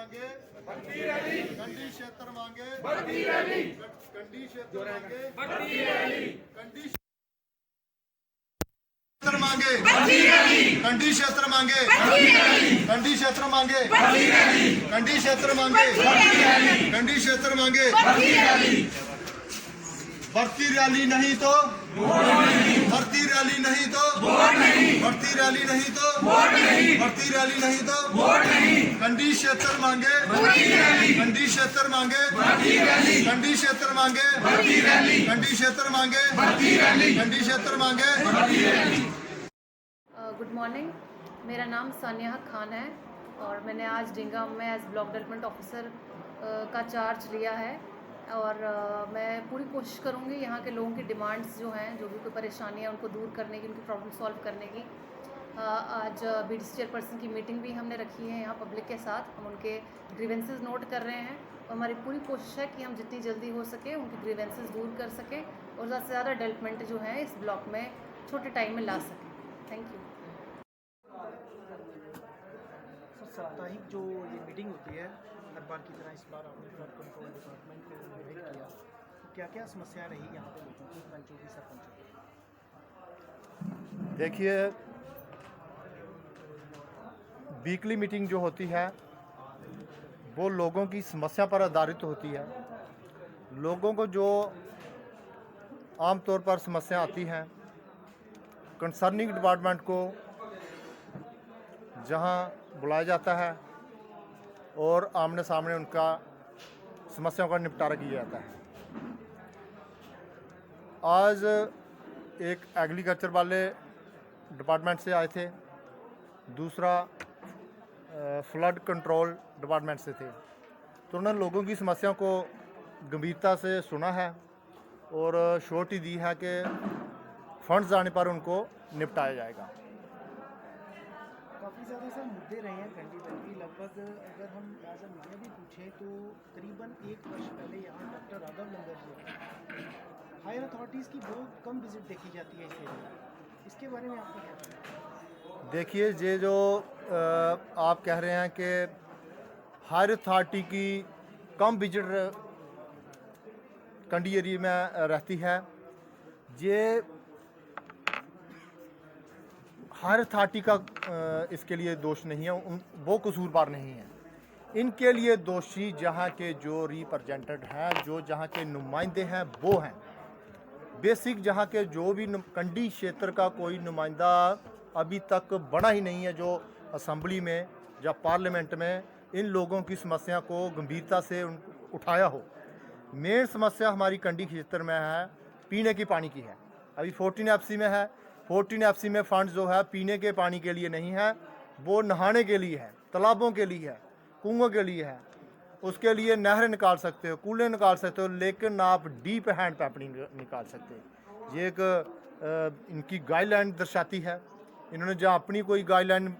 मांगे कंडी क्षेत्र मांगे कंडी क्षेत्र मांगे कंडी क्षेत्र मांगे कंडी क्षेत्र मांगे कंडी क्षेत्र मांगे कंडी क्षेत्र मांगे कंडी क्षेत्र मांगे भर्ती रैली नहीं तो भर्ती रैली नहीं तो भर्ती रैली नहीं तो भर्ती रैली नहीं तो कंडी क्षेत्र मांगे कंडी क्षेत्र मांगे कंडी क्षेत्र मांगे कंडी क्षेत्र मांगे कंडी क्षेत्र मांगे। गुड मॉर्निंग, मेरा नाम सानिया खान है और मैंने आज डिंगा में एज ब्लॉक डेवलपमेंट ऑफिसर का चार्ज लिया है और मैं पूरी कोशिश करूँगी यहाँ के लोगों की डिमांड्स जो हैं, जो भी कोई परेशानी है उनको दूर करने की, उनकी प्रॉब्लम सॉल्व करने की। आज बीडीसी चेयरपर्सन की मीटिंग भी हमने रखी है यहाँ पब्लिक के साथ। हम उनके ग्रीवेंसेस नोट कर रहे हैं और हमारी पूरी कोशिश है कि हम जितनी जल्दी हो सके उनकी ग्रीवेंसेस दूर कर सकें और ज़्यादा से ज़्यादा डेवलपमेंट जो है इस ब्लॉक में छोटे टाइम में ला सकें। Thank you. साप्ताहिक जो ये मीटिंग होती है हर बार की तरह इस बार आपने फ्लड कंट्रोल डिपार्टमेंट को इन्वाइट किया, तो क्या क्या समस्याएं रही यहाँ पे लोगों की, पंचों की, सरपंचों की? देखिए, वीकली मीटिंग जो होती है वो लोगों की समस्या पर आधारित होती है। लोगों को जो आमतौर पर समस्या आती हैं, कंसर्निंग डिपार्टमेंट को जहां बुलाया जाता है और आमने सामने उनका समस्याओं का निपटारा किया जाता है। आज एक एग्रीकल्चर वाले डिपार्टमेंट से आए थे, दूसरा फ्लड कंट्रोल डिपार्टमेंट से थे, तो उन्होंने लोगों की समस्याओं को गंभीरता से सुना है और श्योरिटी दी है कि फंड्स आने पर उनको निपटाया जाएगा। काफ़ी ज़्यादा सर मुद्दे रहे हैं कंडी की। लगभग अगर हम एज ए मीडिया भी पूछें तो करीबन 1 वर्ष पहले यहाँ डॉक्टर राघव लंगर जो है, हायर अथॉरिटीज़ की बहुत कम विजिट देखी जाती है इस एरिया में, इसके बारे में आपको क्या कहना है? देखिए, ये जो आप कह रहे हैं कि हायर अथॉरिटी की कम विजिट कंडी एरिया में रहती है, ये हायर अथॉरिटी का इसके लिए दोष नहीं है, वो कसूरवार नहीं है। इनके लिए दोषी जहाँ के जो रिप्रेजेंटेड हैं, जो जहाँ के नुमाइंदे हैं, वो हैं। बेसिक जहाँ के जो भी कंडी क्षेत्र का कोई नुमाइंदा अभी तक बना ही नहीं है जो असेंबली में या पार्लियामेंट में इन लोगों की समस्या को गंभीरता से उठाया हो। मेन समस्या हमारी कंडी क्षेत्र में है, पीने की पानी की है। अभी 14 FC में है, 14 FC में फंड जो है पीने के पानी के लिए नहीं है, वो नहाने के लिए है, तालाबों के लिए है, कुओं के लिए है। उसके लिए नहरें निकाल सकते हो, कूलें निकाल सकते हो, लेकिन आप डीप हैंड पैप नहीं निकाल सकते। ये एक इनकी गाइडलाइन दर्शाती है। इन्होंने जहाँ अपनी कोई गाइडलाइन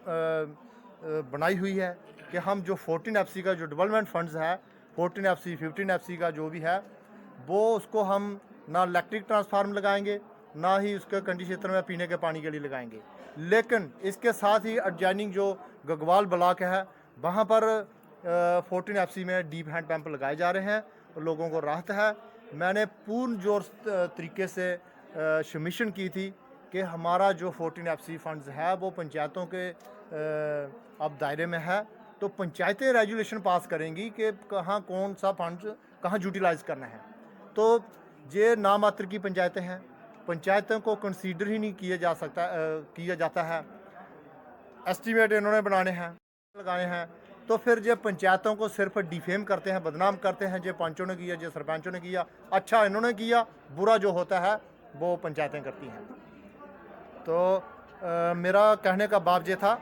बनाई हुई है कि हम जो 14 FC का जो डेवलपमेंट फंड्स है, 14 FC 15 FC का जो भी है, वो उसको हम ना इलेक्ट्रिक ट्रांसफार्म लगाएंगे, ना ही उसके कंडी क्षेत्र में पीने के पानी के लिए लगाएंगे। लेकिन इसके साथ ही एडजॉइनिंग जो गगवाल ब्लॉक है, वहाँ पर 14 FC में डीप हैंड पंप लगाए जा रहे हैं और लोगों को राहत है। मैंने पूर्ण जोर तरीके से सबमिशन की थी कि हमारा जो 14 FC फंड्स है वो पंचायतों के अब दायरे में है, तो पंचायतें रेजुलेशन पास करेंगी कि कहाँ कौन सा फंड्स कहाँ यूटिलाइज़ करना है। तो ये नामात्र की पंचायतें हैं, पंचायतों को कंसीडर ही नहीं किया जाता है। एस्टीमेट इन्होंने बनाने हैं, लगाने हैं, तो फिर जो पंचायतों को सिर्फ डिफेम करते हैं, बदनाम करते हैं, जो पंचों ने किया, जो सरपंचों ने किया, अच्छा इन्होंने किया, बुरा जो होता है वो पंचायतें करती हैं। तो मेरा कहने का बात ये था,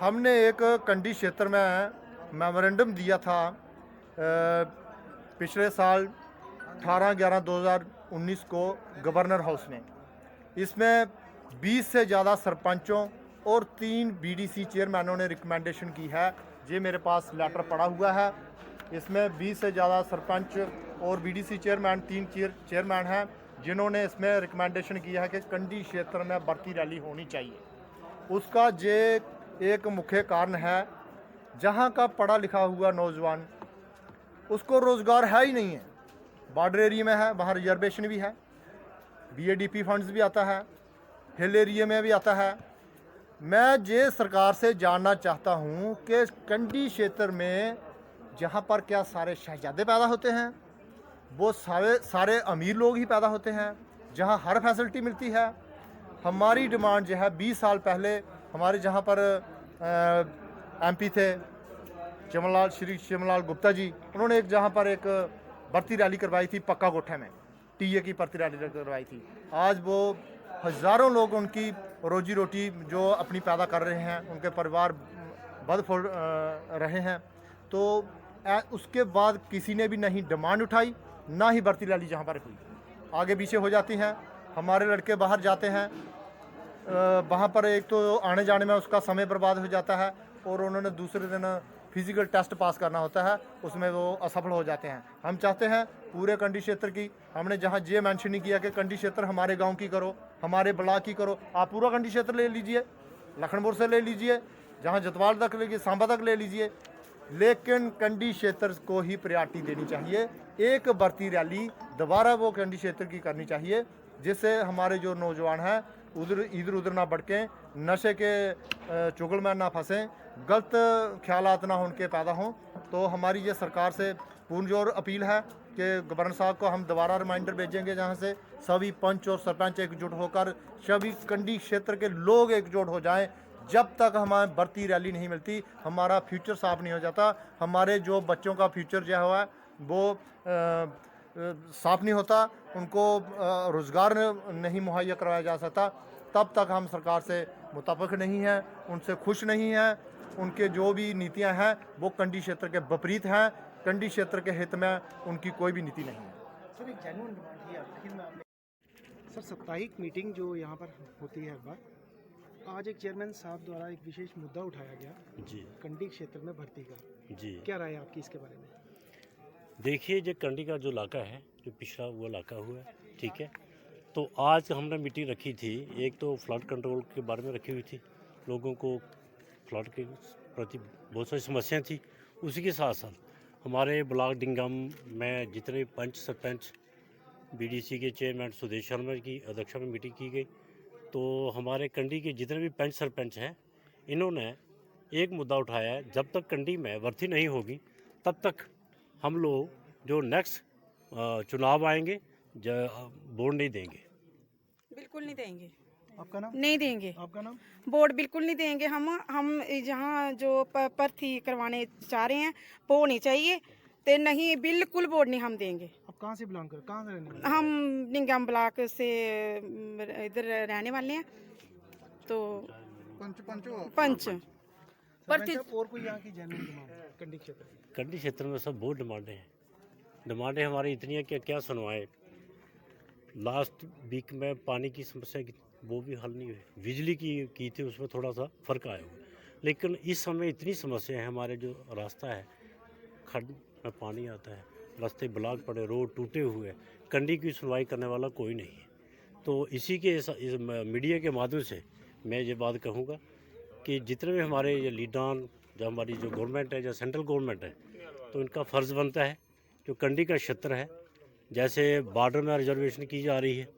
हमने एक कंडी क्षेत्र में मेमोरेंडम दिया था पिछले साल 18/11/2019 को गवर्नर हाउस में। इसमें 20 से ज़्यादा सरपंचों और 3 BDC चेयरमैनों ने रिकमेंडेशन की है। ये मेरे पास लेटर पड़ा हुआ है। इसमें 20 से ज़्यादा सरपंच और BDC चेयरमैन, 3 चेयरमैन हैं जिन्होंने इसमें रिकमेंडेशन किया है कि कंडी क्षेत्र में भर्ती रैली होनी चाहिए। उसका ये एक मुख्य कारण है, जहाँ का पढ़ा लिखा हुआ नौजवान उसको रोज़गार है ही नहीं है। बॉर्डर एरिया में है, वहाँ रिजर्वेशन भी है, BADP फंड्स भी आता है, हिल एरिया में भी आता है। मैं ये सरकार से जानना चाहता हूँ कि कंडी क्षेत्र में जहाँ पर क्या सारे शहजादे पैदा होते हैं, वो सारे अमीर लोग ही पैदा होते हैं, जहाँ हर फैसिलिटी मिलती है। हमारी डिमांड जो है 20 साल पहले हमारे जहाँ पर MP थे श्री चिमनलाल गुप्ता जी, उन्होंने एक जहाँ पर एक भर्ती रैली करवाई थी पक्का गोठे में, TA की भर्ती रैली करवाई थी। आज वो हज़ारों लोग उनकी रोजी रोटी जो अपनी पैदा कर रहे हैं, उनके परिवार बद फोड़ रहे हैं। तो उसके बाद किसी ने भी नहीं डिमांड उठाई, ना ही भर्ती रैली जहाँ पर हुई। आगे पीछे हो जाती हैं, हमारे लड़के बाहर जाते हैं, वहाँ पर एक तो आने जाने में उसका समय बर्बाद हो जाता है, और उन्होंने दूसरे दिन फिज़िकल टेस्ट पास करना होता है, उसमें वो असफल हो जाते हैं। हम चाहते हैं पूरे कंडी क्षेत्र की, हमने जहाँ ये मेंशन नहीं किया कि कंडी क्षेत्र हमारे गांव की करो, हमारे ब्लॉक की करो, आप पूरा कंडी क्षेत्र ले लीजिए, लखनपुर से ले लीजिए, जहाँ जतवाल तक ले लीजिए, सांबा तक ले लीजिए, लेकिन कंडी क्षेत्र को ही प्रायोरिटी देनी चाहिए। एक भर्ती रैली दोबारा वो कंडी क्षेत्र की करनी चाहिए, जिससे हमारे जो नौजवान हैं इधर उधर ना भटकें, नशे के चुगल में ना फंसें, गलत ख्यालात ना उनके पैदा हों। तो हमारी ये सरकार से पुरजोर अपील है कि गवर्नर साहब को हम दोबारा रिमाइंडर भेजेंगे, जहाँ से सभी पंच और सरपंच एकजुट होकर सभी कंडी क्षेत्र के लोग एकजुट हो जाएं। जब तक हमारे भर्ती रैली नहीं मिलती, हमारा फ्यूचर साफ नहीं हो जाता, हमारे जो बच्चों का फ्यूचर जो है वो साफ नहीं होता, उनको रोज़गार नहीं मुहैया करवाया जा सकता। तब तक हम सरकार से मुताबिक नहीं हैं, उनसे खुश नहीं हैं, उनके जो भी नीतियां हैं वो कंडी क्षेत्र के विपरीत हैं, कंडी क्षेत्र के हित में उनकी कोई भी नीति नहीं है। सर एक जेन्युइन डिमांड थी आखिर में आपने सर साप्ताहिक मीटिंग जो यहाँ पर होती है हर बार, आज एक चेयरमैन साहब द्वारा एक विशेष मुद्दा उठाया गया जी कंडी क्षेत्र में भर्ती का, जी क्या राय है आपकी इसके बारे में? देखिए, जो कंडी का जो इलाका है, जो पिछड़ा वो इलाका हुआ है, ठीक है। तो आज हमने मीटिंग रखी थी, एक तो फ्लड कंट्रोल के बारे में रखी हुई थी, लोगों को फ्लड के प्रति बहुत सारी समस्याएं थी। उसी के साथ साथ हमारे ब्लॉक डिंगम में जितने पंच सरपंच BDC के चेयरमैन सुदेश शर्मा की अध्यक्षता में मीटिंग की गई। तो हमारे कंडी के जितने भी पंच सरपंच हैं, इन्होंने एक मुद्दा उठाया है, जब तक कंडी में भर्ती नहीं होगी तब तक हम लोग जो नेक्स्ट चुनाव आएंगे वोट नहीं देंगे। बिल्कुल नहीं देंगे। आपका नाम? नहीं देंगे। आपका नाम? वोट बिल्कुल नहीं देंगे। हम जहाँ जो भर्ती करवाने चाह रहे हैं वो होनी चाहिए, तो नहीं बिल्कुल वोट नहीं हम देंगे। आप कहाँ से बिलोंग कर, कहाँ से रहने वाले? हम निंगम ब्लॉक से इधर रहने वाले हैं। तो पंच सरपंच साहब, और कोई यहाँ की जेन्युइन डिमांड कंडी क्षेत्र की? कंडी क्षेत्र में सब बहुत डिमांडें हैं। डिमांडें हमारी इतनी हैं कि क्या सुनवाएं। लास्ट वीक में पानी की समस्या वो भी हल नहीं हुई, बिजली की थी, उसमें थोड़ा सा फ़र्क आया हुआ, लेकिन इस समय इतनी समस्या है। हमारे जो रास्ता है, खड्ड में पानी आता है, रास्ते ब्लॉक पड़े, रोड टूटे हुए हैं, कंडी की सुनवाई करने वाला कोई नहीं है। तो इसी के इस मीडिया के माध्यम से मैं ये बात कहूँगा कि जितने भी हमारे ये लीडर, जो हमारी जो गवर्नमेंट है, जो सेंट्रल गवर्नमेंट है, तो इनका फ़र्ज़ बनता है जो कंडी का क्षेत्र है, जैसे बॉर्डर में रिजर्वेशन की जा रही है,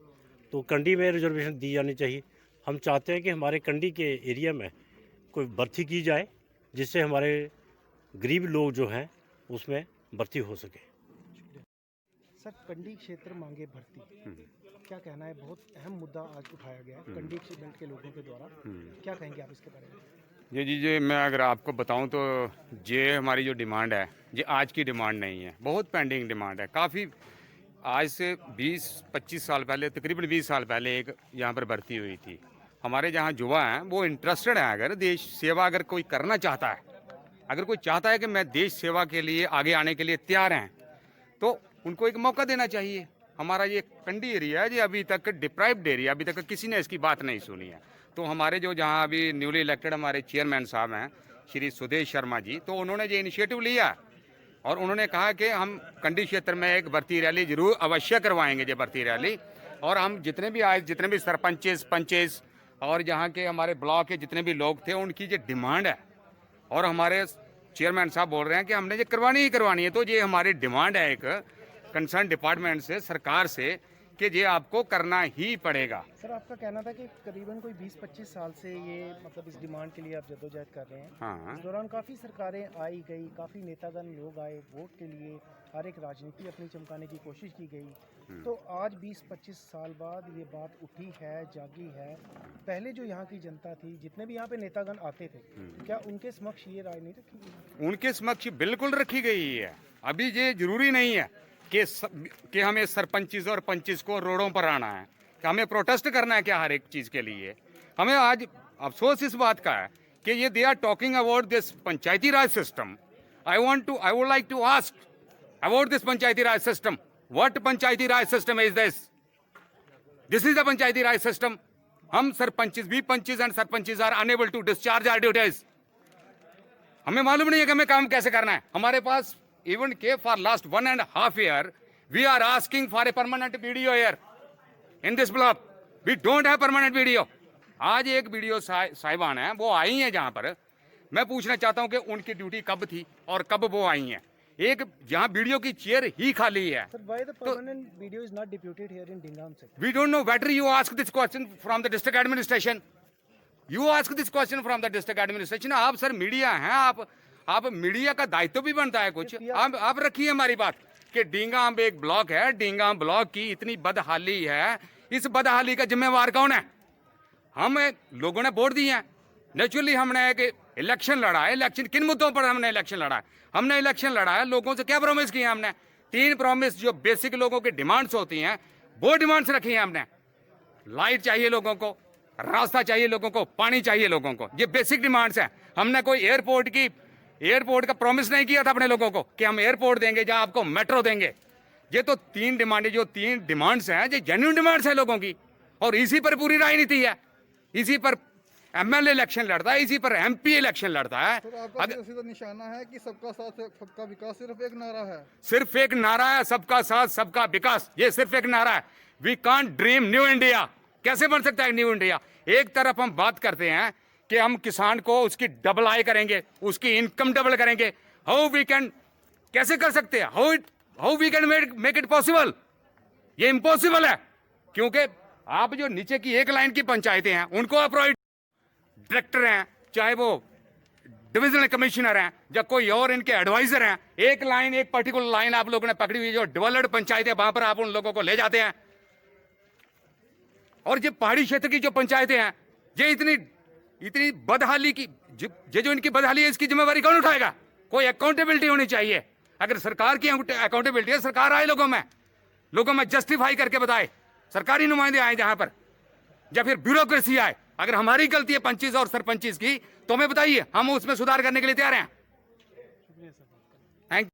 तो कंडी में रिजर्वेशन दी जानी चाहिए। हम चाहते हैं कि हमारे कंडी के एरिया में कोई भर्ती की जाए, जिससे हमारे गरीब लोग जो हैं उसमें भर्ती हो सके। सर कंडी क्षेत्र मांगे भर्ती, क्या कहना है? बहुत अहम मुद्दा आज उठाया गया है कंडी बेल्ट के लोगों के द्वारा, क्या कहेंगे आप इसके बारे में? जी मैं अगर आपको बताऊं तो ये हमारी जो डिमांड है, ये आज की डिमांड नहीं है, बहुत पेंडिंग डिमांड है। काफ़ी आज से 20-25 साल पहले, तकरीबन 20 साल पहले एक यहाँ पर भर्ती हुई थी। हमारे जहाँ युवा हैं वो इंटरेस्टेड हैं, अगर देश सेवा अगर कोई करना चाहता है, अगर कोई चाहता है कि मैं देश सेवा के लिए आगे आने के लिए तैयार हैं, तो उनको एक मौका देना चाहिए। हमारा ये कंडी एरिया है, ये अभी तक डिप्राइव्ड एरिया, अभी तक किसी ने इसकी बात नहीं सुनी है। तो हमारे जो जहाँ अभी न्यूली इलेक्टेड हमारे चेयरमैन साहब हैं श्री सुदेश शर्मा जी, तो उन्होंने ये इनिशिएटिव लिया और उन्होंने कहा कि हम कंडी क्षेत्र में एक भर्ती रैली जरूर अवश्य करवाएंगे, ये भर्ती रैली। और हम जितने भी आए, जितने भी सरपंचेस पंचेस और यहाँ के हमारे ब्लॉक के जितने भी लोग थे, उनकी ये डिमांड है। और हमारे चेयरमैन साहब बोल रहे हैं कि हमने ये करवानी ही करवानी है, तो ये हमारी डिमांड है एक कंसर्न डिपार्टमेंट से, सरकार से, कि ये आपको करना ही पड़ेगा। सर आपका कहना था कि करीबन कोई 20-25 साल से ये मतलब इस डिमांड के लिए आप जद्दोजहद कर रहे हैं। हाँ। इस दौरान काफ़ी सरकारें आई गई, काफ़ी नेतागण लोग आए वोट के लिए, हर एक राजनीति अपनी चमकाने की कोशिश की गई। तो आज 20-25 साल बाद ये बात उठी है, जागी है। पहले जो यहाँ की जनता थी, जितने भी यहाँ पे नेतागण आते थे, क्या उनके समक्ष ये राय नहीं रखी गई? उनके समक्ष बिल्कुल रखी गई है। अभी ये जरूरी नहीं है कि हमें सरपंचिस और पंचिस को रोडों पर आना है, कि हमें प्रोटेस्ट करना है क्या हर एक चीज़ के लिए। हमें आज अफसोस इस बात का है कि ये they are talking about this Panchayati Raj system. I would like to ask about this Panchayati Raj system. What Panchayati Raj system is this? This is the Panchayati Raj system. हम सरपंचिस भी panches and sarpanches are unable to discharge our duties. हमें मालूम नहीं है कि हमें काम कैसे करना है। हमारे पास इवन के for last 1.5 year we are asking for a permanent video here in this block. We don't have permanent video. आज एक वीडियो साहिबान है, वो आई हैं जहाँ पर। मैं पूछना चाहता हूँ कि उनकी ड्यूटी कब थी और कब वो आई हैं। एक जहाँ वीडियो की चेयर ही खाली है। Sir, why the permanent video is not deputed here in Dingam sector? We don't know. Better you ask this question from the district administration. You ask this question from the district administration. आप sir media हैं, आप media का दायित्व भी बनता है कुछ। आप रखिए हमारी बात कि डींगाम एक ब्लॉक है, डींगाम ब्लॉक की इतनी बदहाली है। इस बदहाली का जिम्मेवार कौन है? हम लोगों ने वोट दिए हैं। नेचुरली हमने एक इलेक्शन लड़ा है। इलेक्शन किन मुद्दों पर हमने इलेक्शन लड़ा है? हमने इलेक्शन लड़ा है, लोगों से क्या प्रॉमिस किए हमने? 3 प्रॉमिस जो बेसिक लोगों की डिमांड्स होती हैं, वो डिमांड्स रखी हैं हमने। लाइट चाहिए लोगों को, रास्ता चाहिए लोगों को, पानी चाहिए लोगों को। ये बेसिक डिमांड्स हैं। हमने कोई एयरपोर्ट का प्रॉमिस नहीं किया था अपने लोगों को कि हम एयरपोर्ट देंगे या आपको मेट्रो देंगे। ये तो 3 डिमांड्स हैं, ये जेन्युइन डिमांड्स हैं लोगों की, और इसी पर पूरी राजनीति है। इसी पर एमएलए इलेक्शन लड़ता है, इसी पर एमपी इलेक्शन लड़ता है। तो आपका सीधा निशाना है कि सबका साथ सबका विकास सिर्फ एक नारा है। सिर्फ एक नारा है, सबका साथ सबका विकास। ये सिर्फ एक नारा है। We can't dream new India. कैसे बन सकता है न्यू इंडिया? एक तरफ हम बात करते हैं कि हम किसान को उसकी डबल आय करेंगे, उसकी इनकम डबल करेंगे। हाउ वी कैन, कैसे कर सकते हैं? How we can make it possible? ये इम्पॉसिबल है, क्योंकि आप जो नीचे की एक लाइन की पंचायतें हैं उनको अप्रोइड डायरेक्टर हैं, चाहे वो डिविजनल कमिश्नर हैं या कोई और इनके एडवाइजर हैं, एक पर्टिकुलर लाइन आप लोगों ने पकड़ी हुई, जो डेवलप्ड पंचायत है, वहां पर आप उन लोगों को ले जाते हैं। और ये पहाड़ी क्षेत्र की जो पंचायतें हैं, ये इतनी बदहाली की, जो इनकी बदहाली है, इसकी जिम्मेवारी कौन उठाएगा? कोई अकाउंटेबिलिटी होनी चाहिए। अगर सरकार की अकाउंटेबिलिटी है, सरकार आए लोगों में जस्टिफाई करके बताए, सरकारी नुमाइंदे आए जहां पर, या फिर ब्यूरोक्रेसी आए। अगर हमारी गलती है पंचिस और सरपंचिस की, तो हमें बताइए, हम उसमें सुधार करने के लिए तैयार हैं।